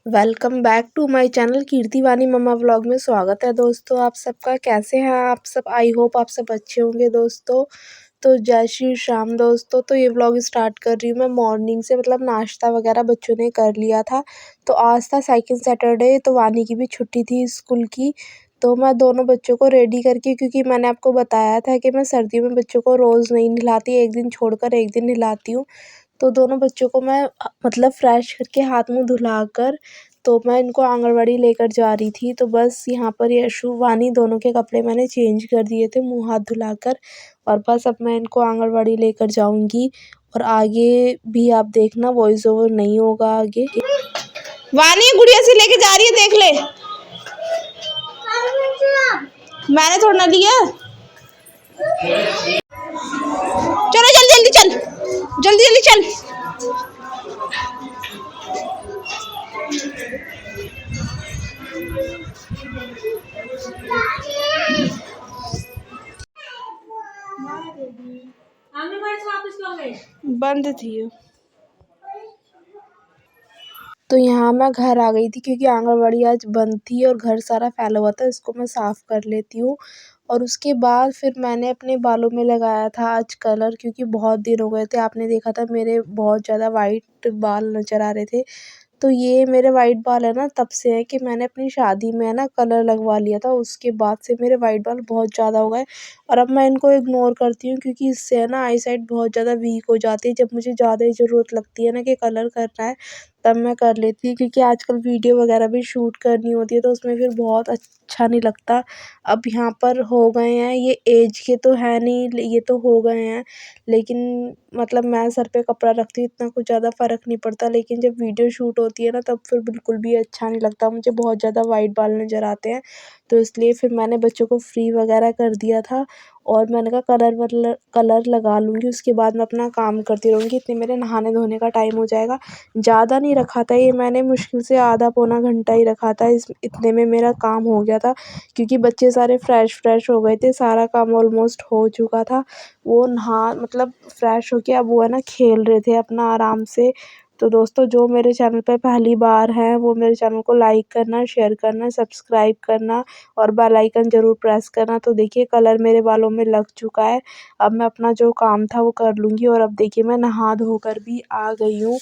Welcome back to my channel Kirti Vani mamma vlog में स्वागत है दोस्तों आप सबका। कैसे हैं आप सब? आई होप आप सब अच्छे होंगे दोस्तों। तो जय श्री श्याम दोस्तों। तो ये व्लॉग स्टार्ट कर रही हूँ मैं मॉर्निंग से, मतलब नाश्ता वगैरह बच्चों ने कर लिया था। तो आज था सेकंड सैटरडे, तो वानी की भी छुट्टी थी स्कूल की। तो मैं दोनों बच्चों को रेडी करके, क्योंकि मैंने आपको बताया था कि मैं सर्दियों में बच्चों को रोज़ नहीं नहलाती, एक दिन छोड़कर एक दिन नहलाती हूँ। तो दोनों बच्चों को मैं मतलब फ्रेश करके हाथ मुँह धुलाकर तो मैं इनको आंगनवाड़ी लेकर जा रही थी। तो बस यहाँ पर यशु वानी दोनों के कपड़े मैंने चेंज कर दिए थे मुँह हाथ धुलाकर, और बस अब मैं इनको आंगनवाड़ी लेकर जाऊँगी। और आगे भी आप देखना, वॉइस ओवर नहीं होगा आगे। वानी गुड़िया से लेके जा रही है, देख ले। मैंने थोड़ा ना लिया। चलो जल्दी जल्दी चल, जल्दी जल्दी चल। बंद थी। तो यहाँ मैं घर आ गई थी, क्योंकि आंगनवाड़ी आज बंद थी और घर सारा फैला हुआ था। इसको मैं साफ़ कर लेती हूँ। और उसके बाद फिर मैंने अपने बालों में लगाया था आज कलर, क्योंकि बहुत दिन हो गए थे। आपने देखा था मेरे बहुत ज़्यादा वाइट बाल नज़र आ रहे थे। तो ये मेरे वाइट बाल है ना, तब से है कि मैंने अपनी शादी में है ना कलर लगवा लिया था। उसके बाद से मेरे वाइट बाल बहुत ज़्यादा हो गए, और अब मैं इनको इग्नोर करती हूँ, क्योंकि इससे है ना आई साइट बहुत ज़्यादा वीक हो जाती है। जब मुझे ज़्यादा ही ज़रूरत लगती है ना कि कलर करना है, तब मैं कर लेती हूँ, क्योंकि आजकल वीडियो वगैरह भी शूट करनी होती है, तो उसमें फिर बहुत अच्छा नहीं लगता। अब यहाँ पर हो गए हैं, ये एज के तो है नहीं, ये तो हो गए हैं, लेकिन मतलब मैं सर पे कपड़ा रखती हूँ, इतना कुछ ज़्यादा फ़र्क नहीं पड़ता। लेकिन जब वीडियो शूट होती है ना, तब फिर बिल्कुल भी अच्छा नहीं लगता, मुझे बहुत ज़्यादा वाइट बाल नज़र आते हैं। तो इसलिए फिर मैंने बच्चों को फ्री वगैरह कर दिया था, और मैंने कहा कलर लगा लूँगी, उसके बाद मैं अपना काम करती रहूँगी। इतने मेरे नहाने धोने का टाइम हो जाएगा। ज़्यादा नहीं रखा था ये, मैंने मुश्किल से आधा पौना घंटा ही रखा था, इतने में मेरा काम हो गया था, क्योंकि बच्चे सारे फ्रेश हो गए थे, सारा काम ऑलमोस्ट हो चुका था। वो नहा मतलब फ्रेश होके अब वो है ना खेल रहे थे अपना आराम से। तो दोस्तों, जो मेरे चैनल पे पहली बार हैं, वो मेरे चैनल को लाइक करना, शेयर करना, सब्सक्राइब करना और बेल आइकन ज़रूर प्रेस करना। तो देखिए कलर मेरे बालों में लग चुका है। अब मैं अपना जो काम था वो कर लूँगी, और अब देखिए मैं नहा धोकर भी आ गई हूँ।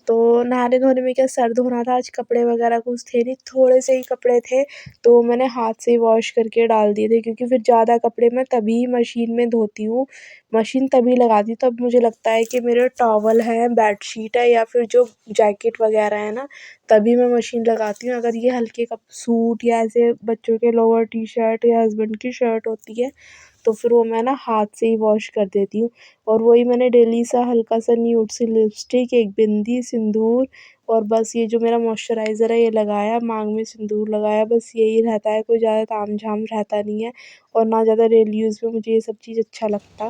तो नहाने धोने में क्या सर धोना था, आज कपड़े वगैरह कुछ थे नहीं, थोड़े से ही कपड़े थे, तो मैंने हाथ से ही वॉश करके डाल दिए थे, क्योंकि फिर ज़्यादा कपड़े मैं तभी मशीन में धोती हूँ, मशीन तभी लगाती हूँ तब मुझे लगता है कि मेरे टॉवल हैं, बेडशीट है या फिर जो जैकेट वगैरह है ना, तभी मैं मशीन लगाती हूँ। अगर ये हल्के कप सूट या ऐसे बच्चों के लोअर टी शर्ट या हस्बैंड की शर्ट होती है, तो फिर वो मैं ना हाथ से ही वॉश कर देती हूँ। और वही मैंने डेली सा हल्का सा न्यूड सी लिपस्टिक, एक बिंदी, सिंदूर, और बस ये जो मेरा मॉइस्चराइज़र है ये लगाया, मांग में सिंदूर लगाया, बस यही रहता है, कोई ज़्यादा ताम-झाम रहता नहीं है, और ना ज़्यादा डेली यूज़ में मुझे ये सब चीज़ अच्छा लगता।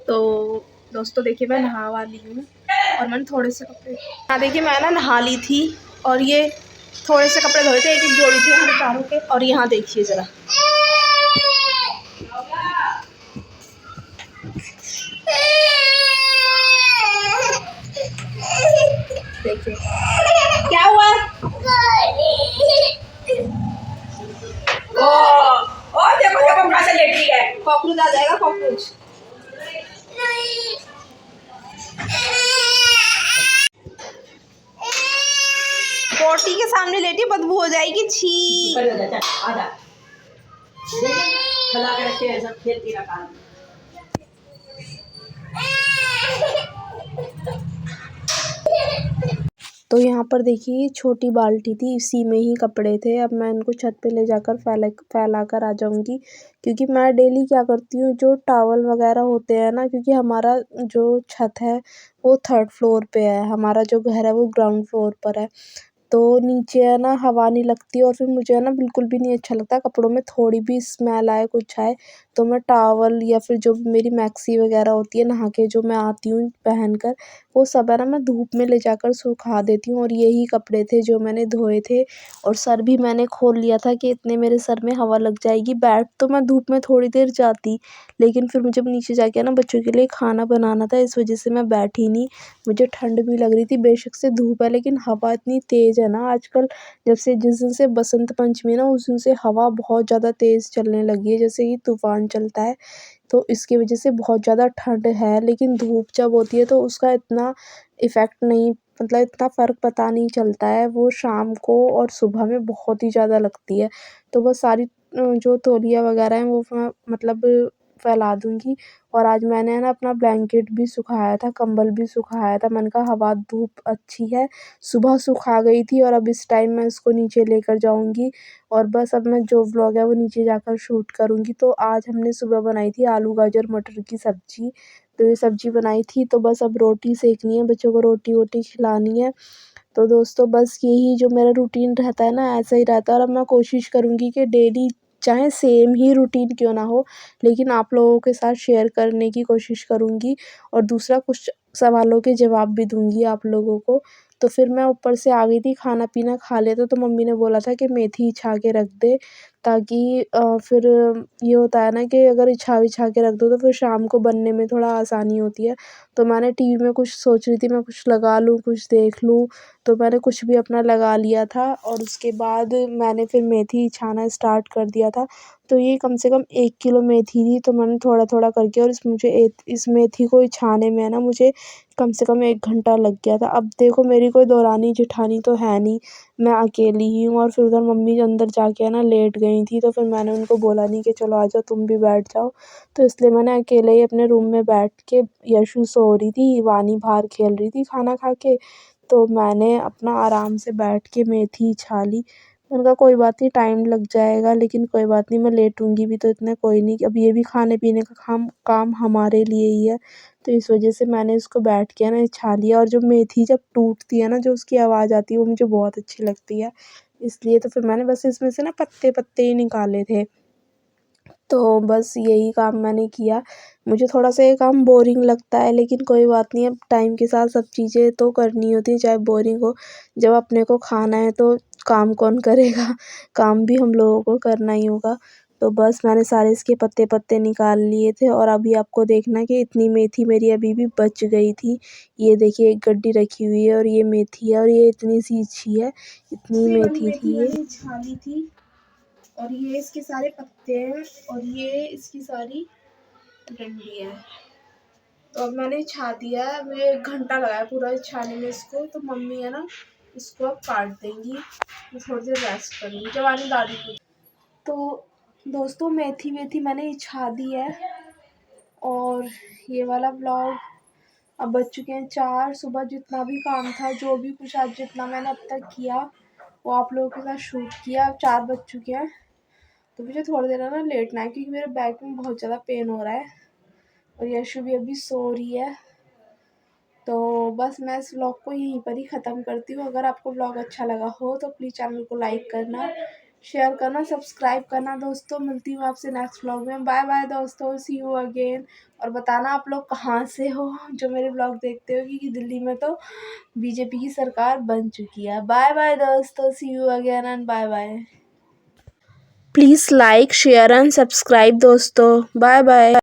तो दोस्तों देखिए मैं नहा वाली हूँ, और मैंने थोड़े से कपड़े, हाँ देखिए मैं ना नहा ली थी, और ये थोड़े से कपड़े धोए थे, एक-एक जोड़ी थे हम चारों के। और यहाँ देखिए ज़रा, देखिए क्या हुआ। ओ देखो देखो कैसे लेटी है, कॉकरोच आ जाएगा, कॉकरोच। पोटी के सामने लेटी, बदबू हो जाएगी, छी। आजा खिला के रखे सब खेलती रखा। तो यहाँ पर देखिए ये छोटी बाल्टी थी, इसी में ही कपड़े थे। अब मैं इनको छत पे ले जाकर फैला कर आ जाऊँगी, क्योंकि मैं डेली क्या करती हूँ, जो टॉवल वगैरह होते हैं ना, क्योंकि हमारा जो छत है वो थर्ड फ्लोर पे है, हमारा जो घर है वो ग्राउंड फ्लोर पर है। तो नीचे है ना हवा नहीं लगती और फिर मुझे है ना बिल्कुल भी नहीं अच्छा लगता कपड़ों में थोड़ी भी स्मेल आए कुछ आए, तो मैं टॉवल या फिर जो मेरी मैक्सी वगैरह होती है नहा के जो मैं आती हूँ पहन कर, वो सब है ना मैं धूप में ले जाकर सुखा देती हूँ। और यही कपड़े थे जो मैंने धोए थे और सर भी मैंने खोल लिया था कि इतने मेरे सर में हवा लग जाएगी। बैठ तो मैं धूप में थोड़ी देर जाती, लेकिन फिर मुझे नीचे जाके ना बच्चों के लिए खाना बनाना था, इस वजह से मैं बैठी नहीं। मुझे ठंड भी लग रही थी, बेशक से धूप है लेकिन हवा इतनी तेज़ है ना आजकल। जब से जिस दिन से बसंत पंचमी है ना उस दिन से हवा बहुत ज़्यादा तेज़ चलने लगी है, जैसे कि तूफ़ान चलता है। तो इसकी वजह से बहुत ज़्यादा ठंड है, लेकिन धूप जब होती है तो उसका इतना इफ़ेक्ट नहीं, मतलब इतना फ़र्क पता नहीं चलता है, वो शाम को और सुबह में बहुत ही ज़्यादा लगती है। तो वो सारी जो तौलिया वगैरह हैं वो मैं मतलब फैला दूँगी। और आज मैंने है ना अपना ब्लैंकेट भी सुखाया था, कंबल भी सुखाया था। मैंने कहा हवा धूप अच्छी है, सुबह सुखा गई थी और अब इस टाइम मैं इसको नीचे लेकर जाऊँगी और बस अब मैं जो व्लॉग है वो नीचे जाकर शूट करूँगी। तो आज हमने सुबह बनाई थी आलू गाजर मटर की सब्ज़ी, तो ये सब्ज़ी बनाई थी तो बस अब रोटी सेकनी है, बच्चों को रोटी-वोटी खिलानी है। तो दोस्तों बस यही जो मेरा रूटीन रहता है ना ऐसा ही रहता है और अब मैं कोशिश करूँगी कि डेली चाहे सेम ही रूटीन क्यों ना हो, लेकिन आप लोगों के साथ शेयर करने की कोशिश करूँगी और दूसरा कुछ सवालों के जवाब भी दूँगी आप लोगों को। तो फिर मैं ऊपर से आ गई थी, खाना-पीना खा लेते तो मम्मी ने बोला था कि मेथी इछा के रख दे, ताकि फिर ये होता है ना कि अगर इछा-विछा के रख दो तो फिर शाम को बनने में थोड़ा आसानी होती है। तो मैंने टीवी में कुछ सोच रही थी मैं कुछ लगा लूँ, कुछ देख लूँ, तो मैंने कुछ भी अपना लगा लिया था और उसके बाद मैंने फिर मेथी छाना स्टार्ट कर दिया था। तो ये कम से कम 1 किलो मेथी थी, तो मैंने थोड़ा-थोड़ा करके और इस मेथी को छाने में है ना मुझे कम से कम 1 घंटा लग गया था। अब देखो मेरी कोई दौरानी-जेठानी तो है नहीं, मैं अकेली ही हूँ और फिर उधर मम्मी अंदर जाके है ना लेट गई थी, तो फिर मैंने उनको बोला नहीं कि चलो आ जाओ तुम भी बैठ जाओ। तो इसलिए मैंने अकेले ही अपने रूम में बैठ के, यशु सो रही थी, वानी बाहर खेल रही थी खाना खा के, तो मैंने अपना आराम से बैठ के मेथी छाली। मैंने कहा कोई बात नहीं टाइम लग जाएगा, लेकिन कोई बात नहीं मैं लेटूँगी भी तो इतना कोई नहीं, अब ये भी खाने-पीने का काम हमारे लिए ही है। तो इस वजह से मैंने इसको बैठ के ना छा लिया और जो मेथी जब टूटती है ना जो उसकी आवाज़ आती है वो मुझे बहुत अच्छी लगती है। इसलिए तो फिर मैंने बस इसमें से ना पत्ते-पत्ते ही निकाले थे। तो बस यही काम मैंने किया। मुझे थोड़ा-सा ये काम बोरिंग लगता है, लेकिन कोई बात नहीं, अब टाइम के साथ सब चीज़ें तो करनी होती हैं चाहे बोरिंग हो। जब अपने को खाना है तो काम कौन करेगा? काम भी हम लोगों को करना ही होगा। तो बस मैंने सारे इसके पत्ते-पत्ते निकाल लिए थे और अभी आपको देखना है कि इतनी मेथी मेरी अभी भी बच गई थी। ये देखिए एक गड्डी रखी हुई है और ये मेथी है और ये इतनी-सी छी है, इतनी मेथी थी ये। मैंने छानी थी और ये इसके सारे पत्ते हैं और ये इसकी सारी डंडी है। तो अब मैंने छा दिया है, मुझे 1 घंटा लगा है पूरा छाने में इसको, तो मम्मी है ना इसको अब काट देंगी, मैं थोड़ी देर रेस्ट करूँगी जब आनी दादी को। तो दोस्तों मेथी-वेथी मैंने छा दी है और ये वाला व्लॉग अब बज चुके हैं 4। सुबह जितना भी काम था, जो भी कुछ आज जितना मैंने अब तक किया, वो आप लोगों के साथ शूट किया। अब 4 बज चुके हैं, तो मुझे थोड़ी देर है ना लेटना है क्योंकि मेरे बैक में बहुत ज़्यादा पेन हो रहा है और यशु भी अभी सो रही है। तो बस मैं इस व्लॉग को यहीं पर ही ख़त्म करती हूँ। अगर आपको व्लॉग अच्छा लगा हो तो प्लीज़ चैनल को लाइक करना, शेयर करना, सब्सक्राइब करना दोस्तों। मिलती हूँ आपसे नेक्स्ट व्लॉग में। बाय बाय दोस्तों, सी यू अगेन। और बताना आप लोग कहाँ से हो जो मेरे व्लॉग देखते हो, क्योंकि दिल्ली में तो बीजेपी की सरकार बन चुकी है। बाय बाय दोस्तों, see you again and bye bye. Please like share and subscribe दोस्तों। Bye bye.